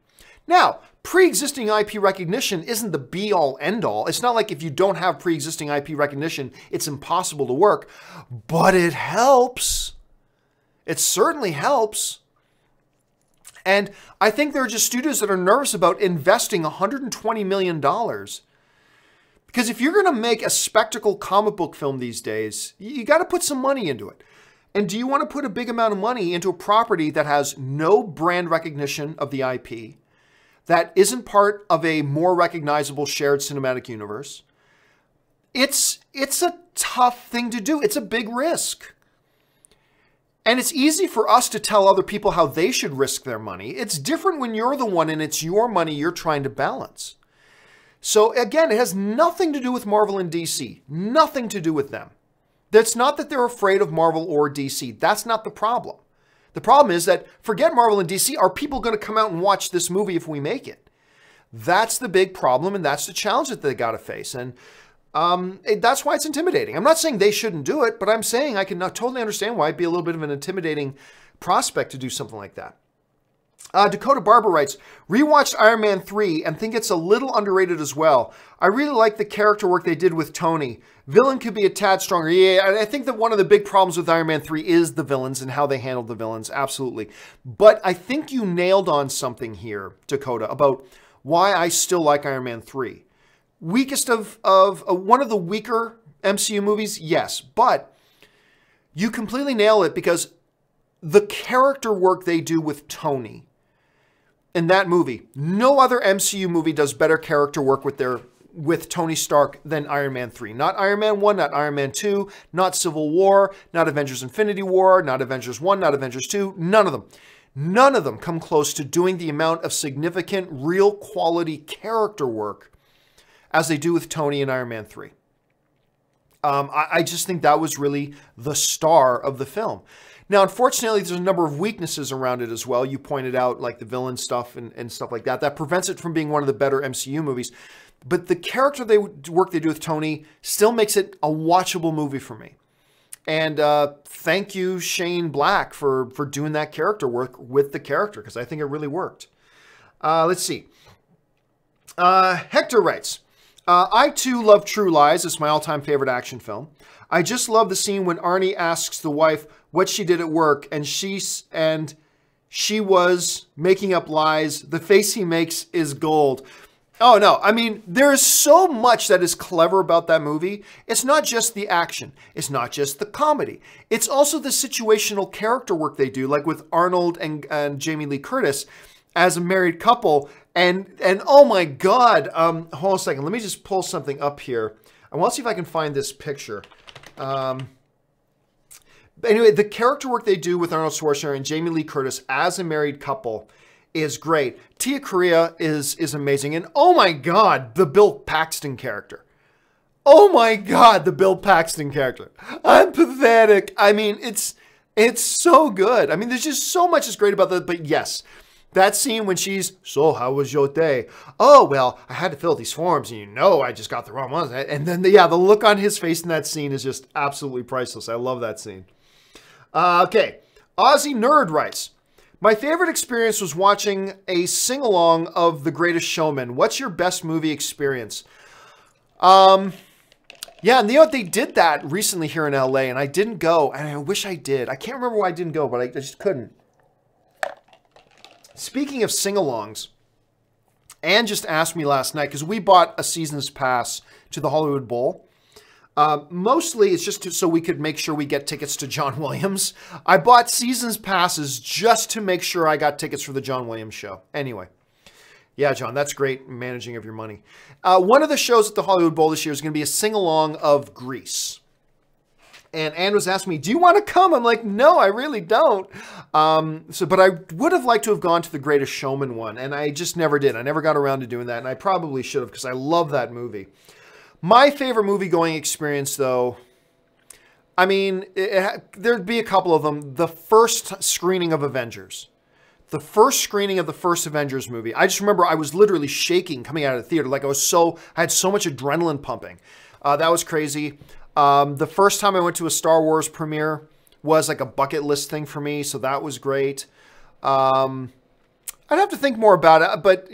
[SPEAKER 1] Now, pre-existing IP recognition isn't the be-all, end-all. It's not like if you don't have pre-existing IP recognition, it's impossible to work, but it helps. It certainly helps. And I think there are just studios that are nervous about investing $120 million. Because if you're going to make a spectacle comic book film these days, you got to put some money into it. And do you want to put a big amount of money into a property that has no brand recognition of the IP, that isn't part of a more recognizable shared cinematic universe? It's a tough thing to do. It's a big risk. And it's easy for us to tell other people how they should risk their money. It's different when you're the one and it's your money you're trying to balance. So again, it has nothing to do with Marvel and DC. Nothing to do with them. It's not that they're afraid of Marvel or DC. That's not the problem. The problem is that, forget Marvel and DC, are people going to come out and watch this movie if we make it? That's the big problem, and that's the challenge that they got to face. And that's why it's intimidating. I'm not saying they shouldn't do it, but I'm saying I can totally understand why it'd be a little bit of an intimidating prospect to do something like that. Dakota Barber writes, rewatched Iron Man 3 and think it's a little underrated as well. I really like the character work they did with Tony. Villain could be a tad stronger. Yeah, I think that one of the big problems with Iron Man 3 is the villains and how they handled the villains. Absolutely. But I think you nailed on something here, Dakota, about why I still like Iron Man 3. Weakest of one of the weaker MCU movies, yes. But you completely nail it because the character work they do with Tony in that movie, no other MCU movie does better character work with Tony Stark than Iron Man 3. Not Iron Man 1, not Iron Man 2, not Civil War, not Avengers Infinity War, not Avengers 1, not Avengers 2, none of them. None of them come close to doing the amount of significant, real quality character work as they do with Tony in Iron Man 3. I just think that was really the star of the film. Now, unfortunately, there's a number of weaknesses around it as well. You pointed out like the villain stuff and stuff like that. That prevents it from being one of the better MCU movies. But the character work they do with Tony still makes it a watchable movie for me. And thank you, Shane Black, for doing that character work with the character, because I think it really worked. Let's see. Hector writes, I too love True Lies. It's my all-time favorite action film. I just love the scene when Arnie asks the wife what she did at work, and she was making up lies. The face he makes is gold. Oh, no. I mean, there is so much that is clever about that movie. It's not just the action. It's not just the comedy. It's also the situational character work they do, like with Arnold and Jamie Lee Curtis as a married couple. And oh my God, hold on a second. Let me just pull something up here. I want to see if I can find this picture. But anyway, the character work they do with Arnold Schwarzenegger and Jamie Lee Curtis as a married couple is great. Tia Korea is amazing. And oh my God, the Bill Paxton character. Oh my God, the Bill Paxton character. I'm pathetic. I mean, it's so good. I mean, there's just so much is great about that. But yes, that scene when she's, so how was your day? Oh, well, I had to fill these forms and I just got the wrong ones. And then, the look on his face in that scene is just absolutely priceless. I love that scene. Okay, Aussie Nerd writes, my favorite experience was watching a sing-along of The Greatest Showman. What's your best movie experience? Yeah, and you know what? They did that recently here in LA, and I didn't go, and I wish I did. I can't remember why I didn't go, but I just couldn't. Speaking of sing-alongs, Anne just asked me last night, because we bought a season's pass to the Hollywood Bowl. Mostly it's just so we could make sure we get tickets to John Williams. I bought season's passes just to make sure I got tickets for the John Williams show. Anyway. Yeah, John, that's great managing of your money. One of the shows at the Hollywood Bowl this year is going to be a sing-along of Grease. And Anne was asking me, do you want to come? I'm like, no, I really don't. But I would have liked to have gone to the Greatest Showman one, and I just never did. I never got around to doing that, and I probably should have because I love that movie. My favorite movie-going experience, though, I mean, there'd be a couple of them. The first screening of Avengers. The first screening of the first Avengers movie. I just remember I was literally shaking coming out of the theater. Like I had so much adrenaline pumping. That was crazy. The first time I went to a Star Wars premiere was like a bucket list thing for me. So that was great. I'd have to think more about it, but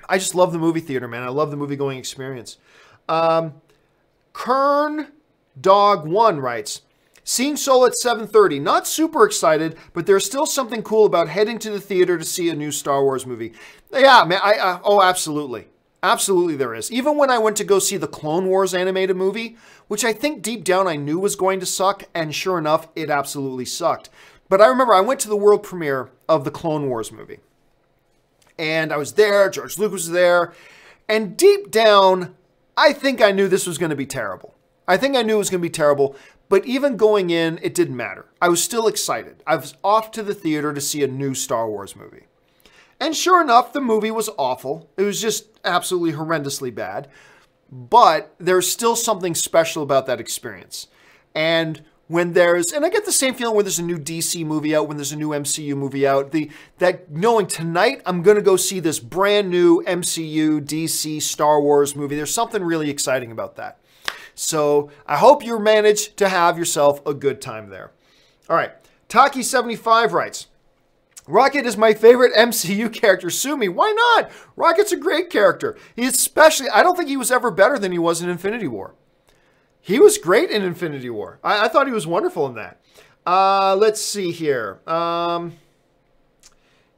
[SPEAKER 1] I just love the movie theater, man. I love the movie going experience. Kern Dog 1 writes, seeing Solo at 7:30. Not super excited, but there's still something cool about heading to the theater to see a new Star Wars movie. Yeah, man. Oh, absolutely. Absolutely there is. Even when I went to go see the Clone Wars animated movie, which I think deep down I knew was going to suck, and sure enough, it absolutely sucked. But I remember I went to the world premiere of the Clone Wars movie. And I was there, George Lucas was there, and deep down, I think I knew this was going to be terrible. I think I knew it was going to be terrible, but even going in, it didn't matter. I was still excited. I was off to the theater to see a new Star Wars movie. And sure enough, the movie was awful. It was just absolutely horrendously bad. But there's still something special about that experience. And when and I get the same feeling when there's a new DC movie out, when there's a new MCU movie out, that knowing tonight I'm going to go see this brand new MCU, DC, Star Wars movie. There's something really exciting about that. So I hope you manage to have yourself a good time there. All right. Taki75 writes, Rocket is my favorite MCU character. Sue me. Why not? Rocket's a great character. I don't think he was ever better than he was in Infinity War. He was great in Infinity War. I thought he was wonderful in that. Let's see here.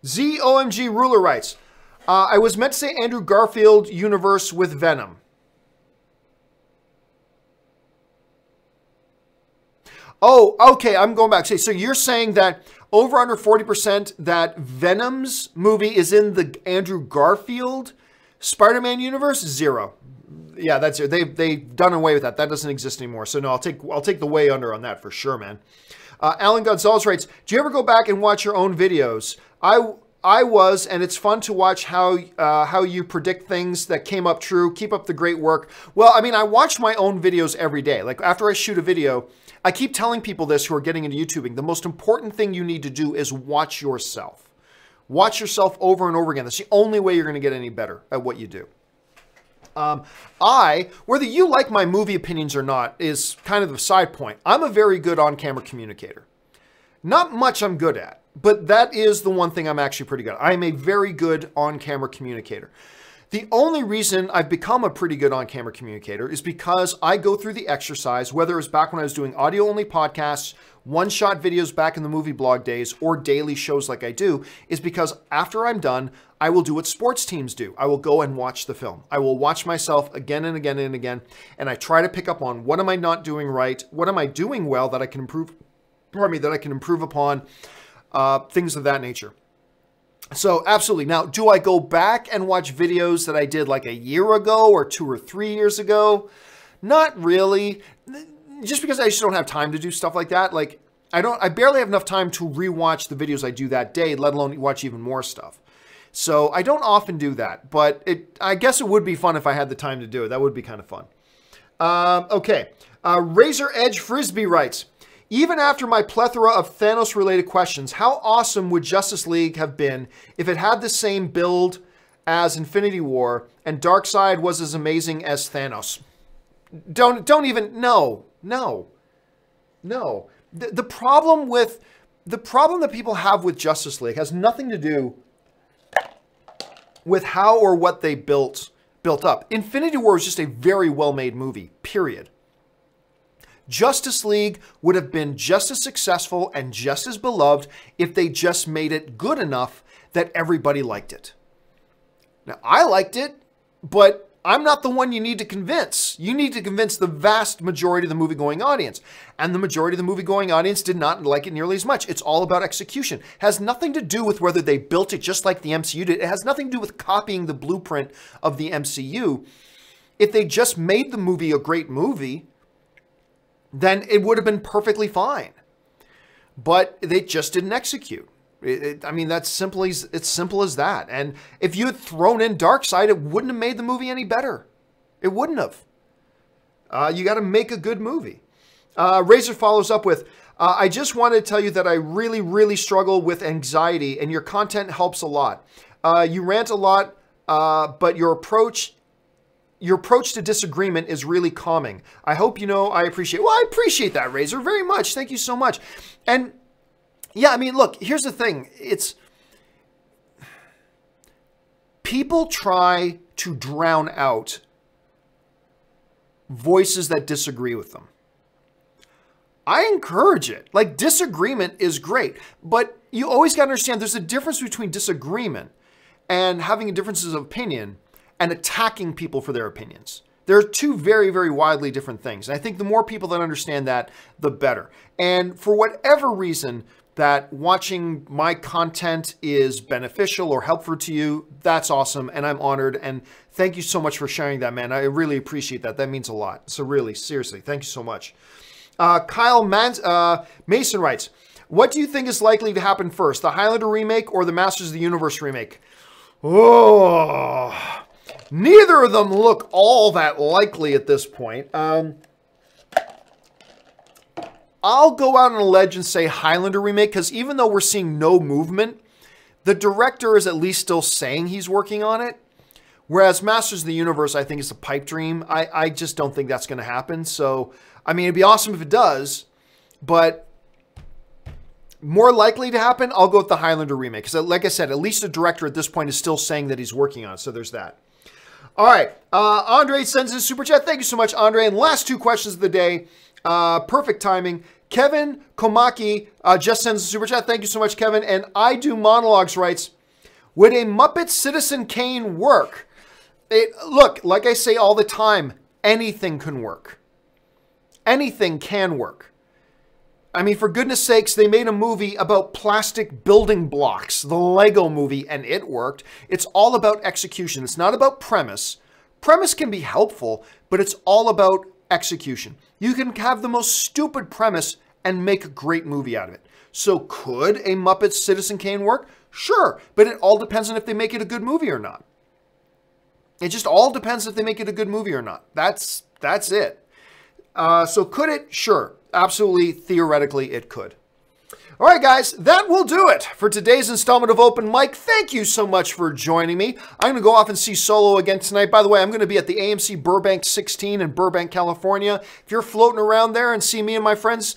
[SPEAKER 1] ZOMG Ruler writes, I was meant to say Andrew Garfield universe with Venom. Oh, okay, I'm going back. So you're saying that over under 40% that Venom's movie is in the Andrew Garfield Spider-Man universe? 0. Yeah, that's it. They've done away with that. That doesn't exist anymore. So no, I'll take the way under on that for sure, man. Alan Gonzalez writes, do you ever go back and watch your own videos? I was, and it's fun to watch how you predict things that came up true. Keep up the great work. Well, I mean, I watch my own videos every day. Like after I shoot a video, I keep telling people this who are getting into YouTubing. The most important thing you need to do is watch yourself. Watch yourself over and over again. That's the only way you're going to get any better at what you do. Whether you like my movie opinions or not is kind of a side point. I'm a very good on-camera communicator. Not much I'm good at, but that is the one thing I'm actually pretty good at. I am a very good on-camera communicator. The only reason I've become a pretty good on-camera communicator is because I go through the exercise, whether it was back when I was doing audio-only podcasts, one-shot videos back in the movie blog days, or daily shows like I do, is because after I'm done, I will do what sports teams do. I will go and watch the film. I will watch myself again and again and again, and I try to pick up on what am I not doing right, what am I doing well that I can improve, that I can improve upon, things of that nature. So absolutely. Now, do I go back and watch videos that I did like a year ago or 2 or 3 years ago? Not really. Just because I just don't have time to do stuff like that. Like I barely have enough time to rewatch the videos I do that day, let alone watch even more stuff. So I don't often do that, but I guess it would be fun if I had the time to do it. That would be kind of fun. Okay. Razor Edge Frisbee writes, even after my plethora of Thanos-related questions, how awesome would Justice League have been if it had the same build as Infinity War and Darkseid was as amazing as Thanos? Don't even, no. The problem that people have with Justice League has nothing to do with how or what they built up. Infinity War is just a very well-made movie, period. Justice League would have been just as successful and just as beloved if they just made it good enough that everybody liked it. Now, I liked it, but I'm not the one you need to convince. You need to convince the vast majority of the movie-going audience. And the majority of the movie-going audience did not like it nearly as much. It's all about execution. It has nothing to do with whether they built it just like the MCU did. It has nothing to do with copying the blueprint of the MCU. If they just made the movie a great movie, then it would have been perfectly fine. But they just didn't execute. I mean, it's simple as that. And if you had thrown in Darkseid, it wouldn't have made the movie any better. It wouldn't have. You got to make a good movie. Razor follows up with, I just wanted to tell you that I really, really struggle with anxiety, and your content helps a lot. You rant a lot, but your approach to disagreement is really calming. I hope you know I appreciate. Well, I appreciate that, Razor, very much. Thank you so much. And yeah, I mean, look, here's the thing. People try to drown out voices that disagree with them. I encourage it. Like, disagreement is great, but you always got to understand there's a difference between disagreement and having differences of opinion and attacking people for their opinions. There are two very, very widely different things. And I think the more people that understand that, the better. And for whatever reason that watching my content is beneficial or helpful to you, that's awesome. And I'm honored. And thank you so much for sharing that, man. I really appreciate that. That means a lot. So really, seriously, thank you so much. Kyle Mason writes, what do you think is likely to happen first, the Highlander remake or the Masters of the Universe remake? Oh, neither of them look all that likely at this point. I'll go out on a ledge and say Highlander remake, because even though we're seeing no movement, the director is at least still saying he's working on it. Whereas Masters of the Universe, I think, is a pipe dream. I just don't think that's going to happen. So, I mean, it'd be awesome if it does, but more likely to happen, I'll go with the Highlander remake. Because like I said, at least the director at this point is still saying that he's working on it. So there's that. All right. Andre sends his super chat. Thank you so much, Andre. And last two questions of the day. Perfect timing. Kevin Komaki just sends a super chat. Thank you so much, Kevin. And I Do Monologues writes, would a Muppet Citizen Kane work? Look, like I say all the time, anything can work. Anything can work. I mean, for goodness sakes, they made a movie about plastic building blocks, the Lego movie, and it worked. It's all about execution. It's not about premise. Premise can be helpful, but it's all about execution. You can have the most stupid premise and make a great movie out of it. So could a Muppet Citizen Kane work? Sure, but it all depends on if they make it a good movie or not. It just all depends if they make it a good movie or not. That's it. So could it? Sure. Absolutely, theoretically, it could. All right, guys, that will do it for today's installment of Open Mic. Thank you so much for joining me. I'm going to go off and see Solo again tonight. By the way, I'm going to be at the AMC Burbank 16 in Burbank, California. If you're floating around there and see me and my friends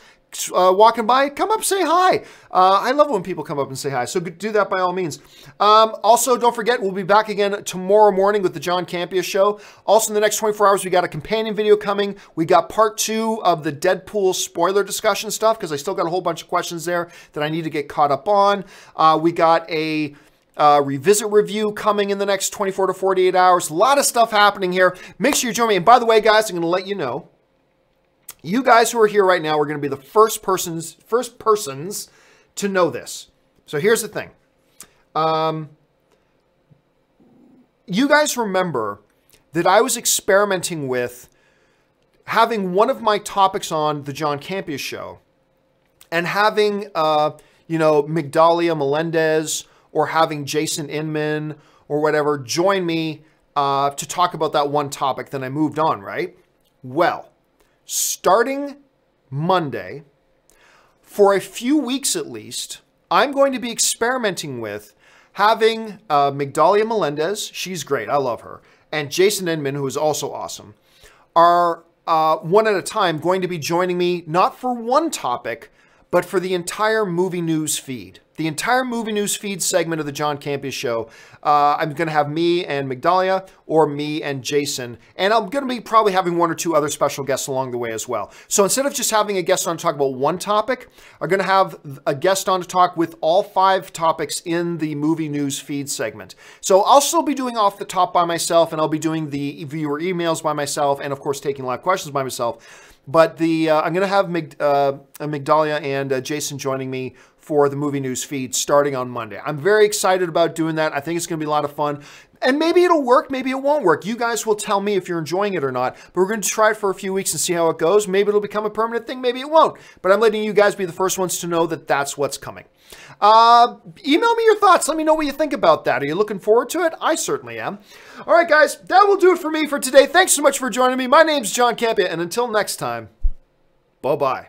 [SPEAKER 1] walking by, come up, say hi. I love when people come up and say hi, so do that by all means. Also, don't forget, we'll be back again tomorrow morning with the John Campea Show. Also, in the next 24 hours, we got a companion video coming. We got part 2 of the Deadpool spoiler discussion stuff, because I still got a whole bunch of questions there that I need to get caught up on. We got a revisit review coming in the next 24 to 48 hours. A lot of stuff happening here. Make sure you join me. And by the way, guys, I'm going to let you know, you guys who are here right now are going to be the first persons to know this. So here's the thing. You guys remember that I was experimenting with having one of my topics on the John Campea Show and having, Migdalia Melendez or having Jason Inman or whatever join me to talk about that one topic. Then I moved on, right? Well, starting Monday, for a few weeks at least, I'm going to be experimenting with having Migdalia Melendez, she's great, I love her, and Jason Inman, who is also awesome, are one at a time going to be joining me, not for one topic, but for the entire movie news feed. The entire movie news feed segment of the John Campea Show. I'm going to have me and Migdalia, or me and Jason, and I'm going to be probably having one or two other special guests along the way as well. So instead of just having a guest on to talk about one topic, I'm going to have a guest on to talk with all 5 topics in the movie news feed segment. So I'll still be doing Off the Top by myself, and I'll be doing the viewer emails by myself, and of course taking live questions by myself. But I'm going to have Migdalia and Jason joining me for the movie news feed starting on Monday. I'm very excited about doing that. I think it's going to be a lot of fun. And maybe it'll work, maybe it won't work. You guys will tell me if you're enjoying it or not. But we're going to try it for a few weeks and see how it goes. Maybe it'll become a permanent thing, maybe it won't. But I'm letting you guys be the first ones to know that that's what's coming. Email me your thoughts. Let me know what you think about that. Are you looking forward to it? I certainly am. All right, guys, that will do it for me for today. Thanks so much for joining me. My name's John Campea, and until next time, bye-bye.